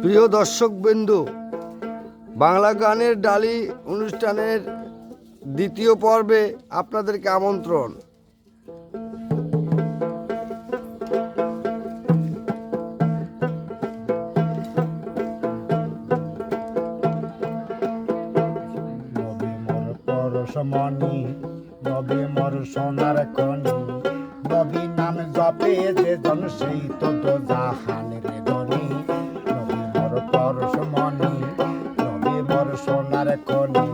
প্রিয় দর্শকবৃন্দ, বাংলা গানের ডালি অনুষ্ঠানের দ্বিতীয় পর্বে আপনাদেরকে আমন্ত্রণ। পরশমণি নবী মোর সোনার খনি, নবী নাম জপে যে জন সেই তো জাহানের ধনী। নবী মোর পরশমণি নবী মোর সোনার খনি,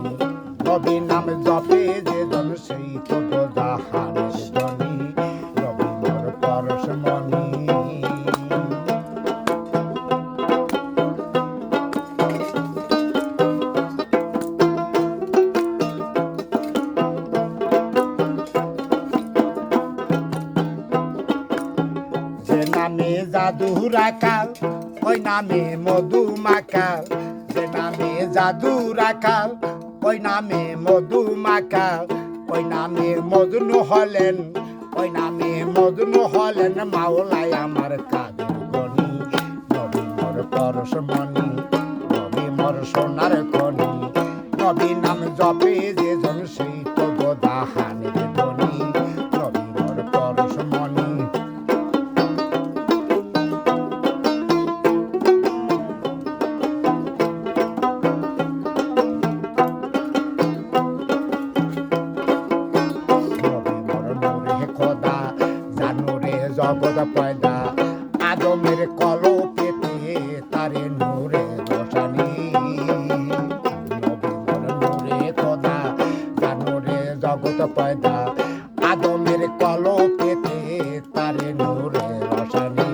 নবী নাম জপে যে জন সেই তো জাহানের ধনী। নবী মোর পরশমণি। নামে জাদু রাখাল ওই নামে মধু মাখাল, যে নামে জাদু রাখাল ওই নামে মধু মাখাল, ওই নামে মজনু হলেন, ওই নামে মজনু হলেন মাওলাই আমার কাদের গনি। নবী মোর পরশমণি নবী মোর সোনার খনি, নবী নাম জপে যে জন সেই তো জাহানের ধনী। নবী মোর পরশমণি। জগৎ পয়দা আদমের কলপেতে তারে নূরে রোশানি। নবী মোর নূরে খোদা জানুরে জগৎ পয়দা আদমের কলপেতে তারে নূরে রোশানি।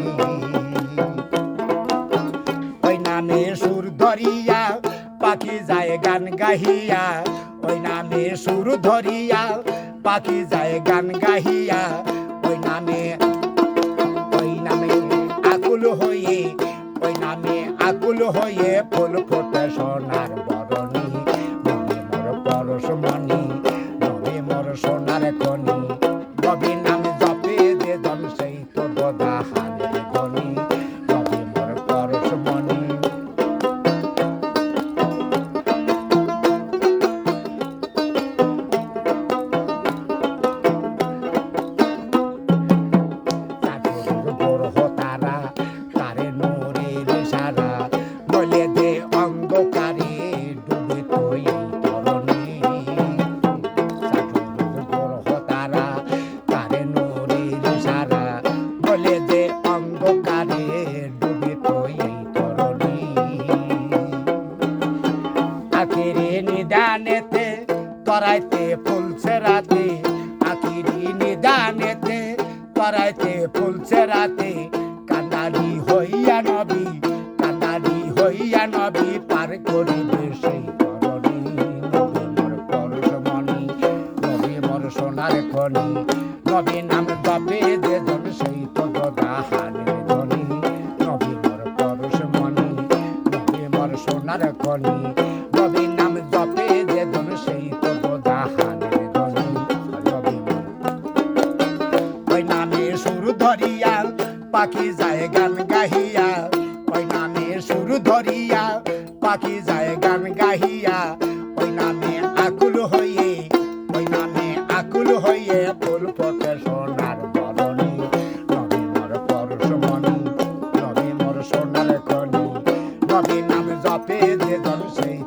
ওই নামে সুর ধরিয়া পাখি যায় গান গাহিয়া, ওই নামে সুর ধরিয়া পাখি যায় গান গাহিয়া, ওই নামে আকুল হয়ে, ওই নামে আকুল হয়ে ফুল ফোটে সোনার বরণী। নবী মোর পরশমণি নবী মোর সোনার খনি, নবী নাম জপে যে জন সেই তো জাহানের ধনী। নবী মোর পরশমণি। নিদানেতে তরাইতে ফুলছে রাতে, আখিরি নিদানেতে তরাইতে ফুলছে রাতে, কান্দারি হইয়া নবী কান্দারি হইয়া নবী পার করিবে সেই তরণী। নবী মোর পরশমণি নবী মোর সোনার খনি, নবী নাম জপে যে জন সেই তো জাহানের ধনী। নবী মোর পরশমণি নবী মোর সোনার খনি, নবী নাম জপে যে জন সেই তো জাহানের ধনী। ওই নামে সুর ধরিয়া পাখি যায় গান গাহিয়া, ওই নামে সুর ধরিয়া পাখি যায় গান গাহিয়া, ওই নামে আকুল হয়ে, ওই নামে আকুল হয়ে ফুল ফোটে সোনার বরণী। নবী মোর পরশমণি নবী মোর সোনার খনি, নবী নাম জপে যে জন সেই